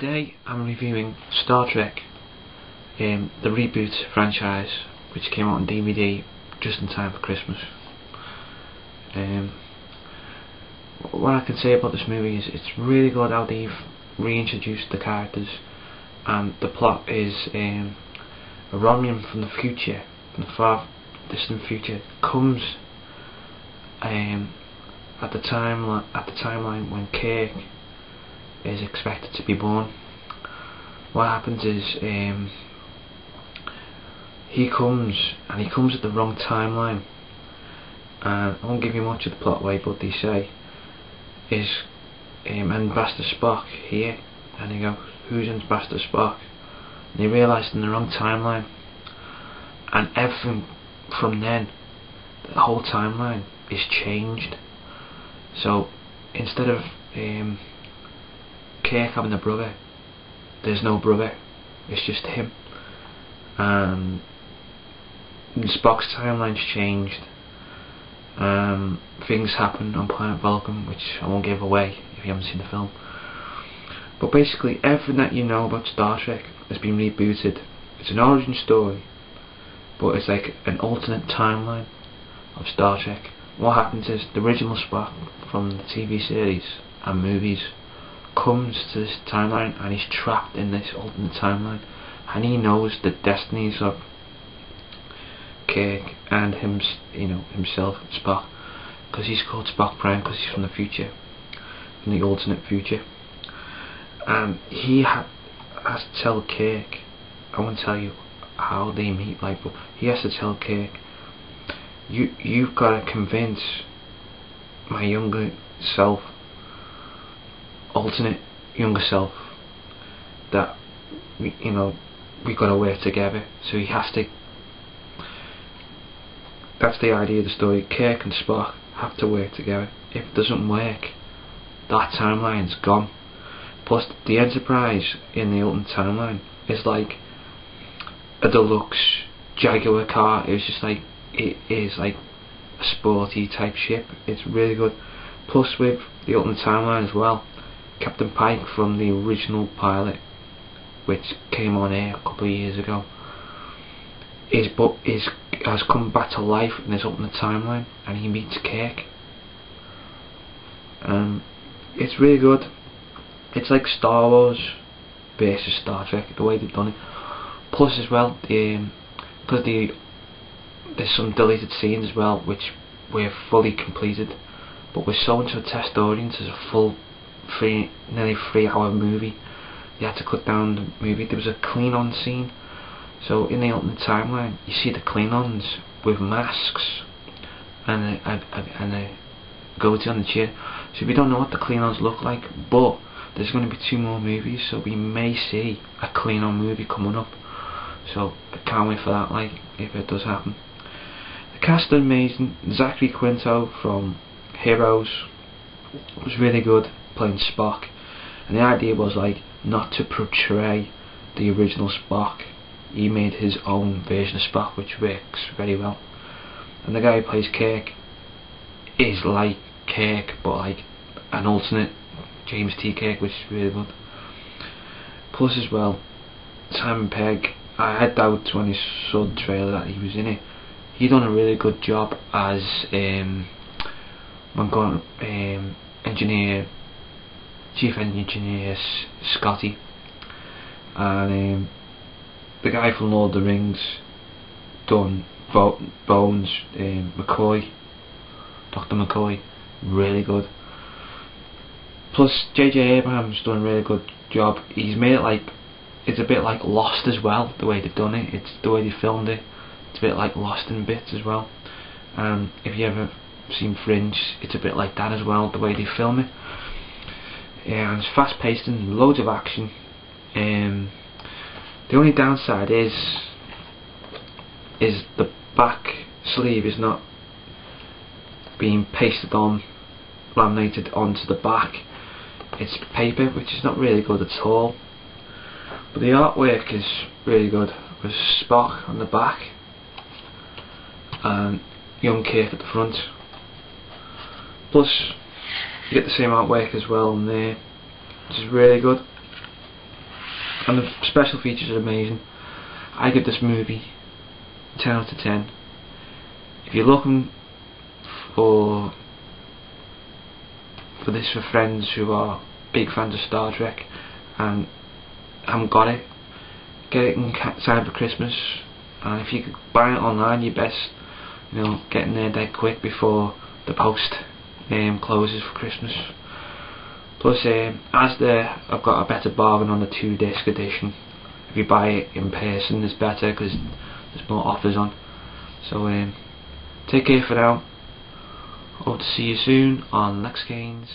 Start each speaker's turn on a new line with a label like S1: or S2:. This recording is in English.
S1: Today I'm reviewing Star Trek, the reboot franchise, which came out on DVD just in time for Christmas. What I can say about this movie is it's really good how they've reintroduced the characters, and the plot is a Romulan from the future, from the far distant future, comes at the timeline when Kirk is expected to be born. What happens is he comes at the wrong timeline, and I won't give you much of the plot away, but they say is Ambassador Spock here, and they go, who's Ambassador Spock? And they realise in the wrong timeline, and everything from then, the whole timeline is changed. So instead of Kirk having a brother, there's no brother, it's just him. And Spock's timeline's changed. Things happen on Planet Vulcan, which I won't give away if you haven't seen the film. But basically everything that you know about Star Trek has been rebooted. It's an origin story, but it's like an alternate timeline of Star Trek. What happens is the original Spock from the TV series and movies comes to this timeline, and he's trapped in this alternate timeline, and he knows the destinies of Kirk and himself, Spock, because he's called Spock Prime because he's from the future, from the alternate future, and he has to tell Kirk. I won't tell you how they meet, but he has to tell Kirk, you've got to convince my younger self, alternate younger self, that we've got to work together. So he has to. That's the idea of the story. Kirk and Spock have to work together. If it doesn't work, that timeline's gone. Plus, the Enterprise in the alternate timeline is like a deluxe Jaguar car. It is like a sporty type ship. It's really good. Plus, with the alternate timeline as well, Captain Pike from the original pilot, which came on air a couple of years ago, has come back to life in this alternate timeline, and he meets Kirk. It's really good. It's like Star Wars versus Star Trek, the way they've done it. Plus as well, because there's some deleted scenes as well which were fully completed, but we're showing to a test audience as a full nearly 3 hour movie. They had to cut down the movie. There was a Klingon scene. So in the alternate timeline, you see the Klingons with masks and a goatee on the chin. So we don't know what the Klingons look like, but there's going to be 2 more movies, so we may see a Klingon movie coming up. So I can't wait for that, if it does happen. The cast is amazing. Zachary Quinto from Heroes was really good, playing Spock, and the idea was not to portray the original Spock. He made his own version of Spock, which works very well. And the guy who plays Kirk is like Kirk, but an alternate James T. Kirk, which is really good. Plus as well, Simon Pegg, I had doubts when I saw the trailer that he was in it. He done a really good job as Chief Engineer Scotty, and the guy from Lord of the Rings done Bones, McCoy, Dr. McCoy, really good. Plus J.J. Abrams done a really good job. He's made it it's a bit like Lost as well, the way they've done it. It's the way they filmed it. It's a bit like Lost in bits as well. If you ever seen Fringe, it's a bit like that as well, the way they film it. And it's fast paced and loads of action. The only downside is the back sleeve is not being laminated onto the back. It's paper, which is not really good at all. But the artwork is really good, with Spock on the back and young Kirk at the front. Plus you get the same artwork as well on there, which is really good. and the special features are amazing. I give this movie 10 out of 10. If you're looking for this for friends who are big fans of Star Trek and haven't got it, get it in time for Christmas. And if you could buy it online, you best, you know, get in there dead quick before the post closes for Christmas. Plus, I've got a better bargain on the 2-disc edition. If you buy it in person, it's better because there's more offers on. So take care for now. Hope to see you soon on Lex Gaines.